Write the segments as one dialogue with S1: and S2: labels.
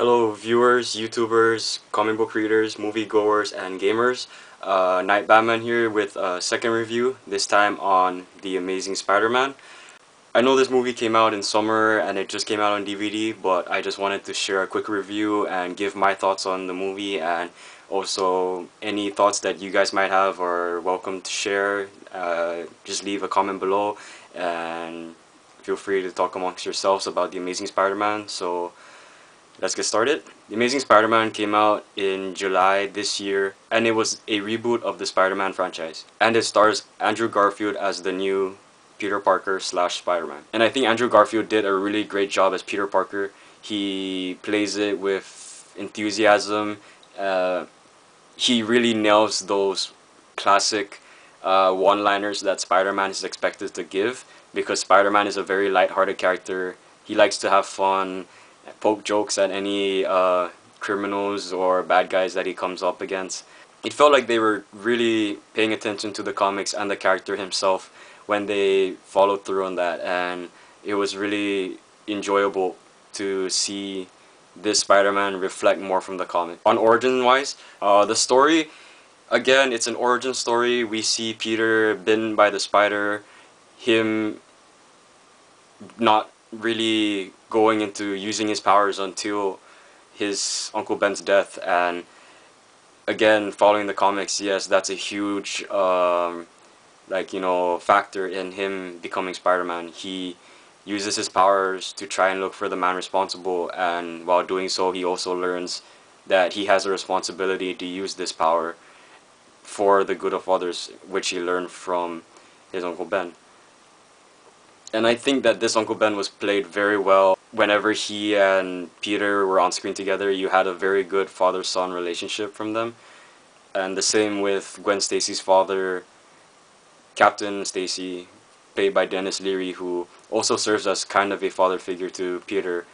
S1: Hello viewers, YouTubers, comic book readers, moviegoers, and gamers. Night Batman here with a second review, this time on The Amazing Spider-Man. I know this movie came out in summer and it just came out on DVD, but I just wanted to share a quick review and give my thoughts on the movie, and also any thoughts that you guys might have are welcome to share. Just leave a comment below and feel free to talk amongst yourselves about The Amazing Spider-Man. So let's get started. The Amazing Spider-Man came out in July this year, and it was a reboot of the Spider-Man franchise. And it stars Andrew Garfield as the new Peter Parker slash Spider-Man. And I think Andrew Garfield did a really great job as Peter Parker. He plays it with enthusiasm. He really nails those classic one-liners that Spider-Man is expected to give, because Spider-Man is a very light-hearted character. He likes to have fun, poke jokes at any criminals or bad guys that he comes up against. It felt like they were really paying attention to the comics and the character himself when they followed through on that, and it was really enjoyable to see this Spider-Man reflect more from the comic. On origin-wise, the story, again, it's an origin story. We see Peter bitten by the spider, him not really going into using his powers until his Uncle Ben's death. And again, following the comics, yes, that's a huge factor in him becoming Spider-Man. He uses his powers to try and look for the man responsible, and while doing so he also learns that he has a responsibility to use this power for the good of others, which he learned from his Uncle Ben. And I think that this Uncle Ben was played very well. Whenever he and Peter were on screen together, you had a very good father-son relationship from them. And the same with Gwen Stacy's father, Captain Stacy, played by Denis Leary, who also serves as kind of a father figure to Peter,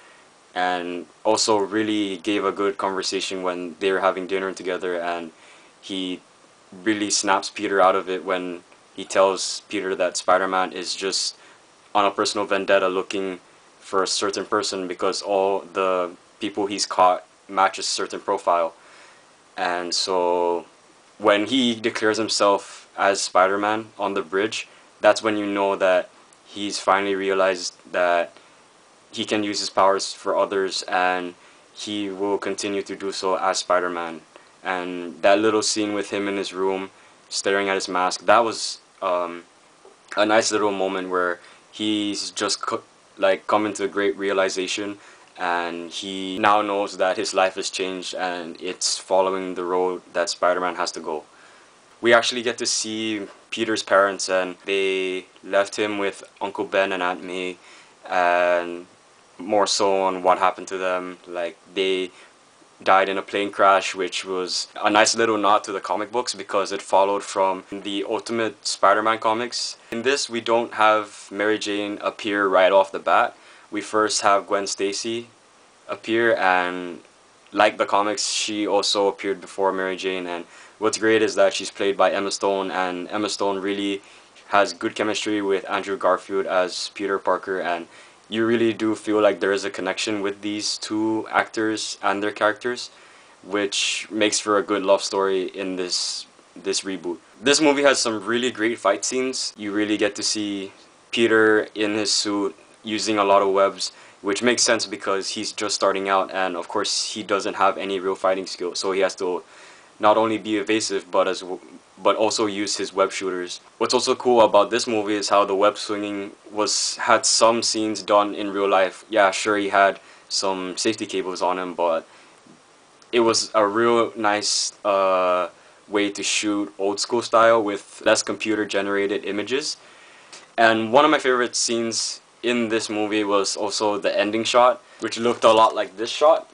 S1: and also really gave a good conversation when they were having dinner together, and he really snaps Peter out of it when he tells Peter that Spider-Man is just on a personal vendetta looking for a certain person because all the people he's caught match a certain profile. And so when he declares himself as Spider-Man on the bridge, that's when you know that he's finally realized that he can use his powers for others, and he will continue to do so as Spider-Man. And that little scene with him in his room staring at his mask, that was a nice little moment where he's just come to a great realization, and he now knows that his life has changed and it's following the road that Spider-Man has to go. We actually get to see Peter's parents, and they left him with Uncle Ben and Aunt May, and more so on what happened to them. Like, they died in a plane crash, which was a nice little nod to the comic books because it followed from the Ultimate Spider-Man comics. In this, we don't have Mary Jane appear right off the bat. We first have Gwen Stacy appear, and like the comics, she also appeared before Mary Jane. And what's great is that she's played by Emma Stone, and Emma Stone really has good chemistry with Andrew Garfield as Peter Parker, and you really do feel like there is a connection with these two actors and their characters, which makes for a good love story in this reboot. This movie has some really great fight scenes. You really get to see Peter in his suit using a lot of webs, which makes sense because he's just starting out, and of course he doesn't have any real fighting skill, so he has to not only be evasive but also use his web shooters. What's also cool about this movie is how the web swinging had some scenes done in real life. Yeah, sure, he had some safety cables on him, but it was a real nice way to shoot old school style with less computer generated images. And one of my favorite scenes in this movie was also the ending shot, which looked a lot like this shot.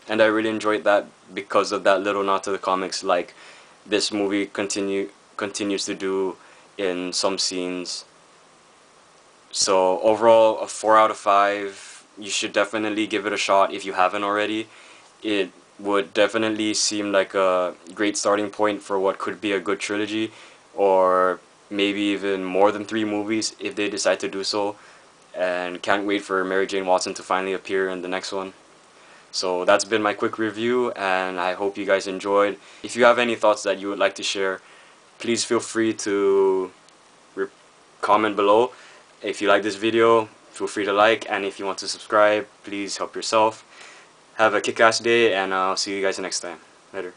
S1: And I really enjoyed that because of that little nod to the comics, like this movie continues to do in some scenes. So overall, a 4 out of 5. You should definitely give it a shot if you haven't already. It would definitely seem like a great starting point for what could be a good trilogy, or maybe even more than 3 movies if they decide to do so. and can't wait for Mary Jane Watson to finally appear in the next one. So that's been my quick review, and I hope you guys enjoyed. If you have any thoughts that you would like to share, please feel free to comment below. If you like this video, feel free to like, and if you want to subscribe, please help yourself. Have a kick-ass day, and I'll see you guys next time. Later.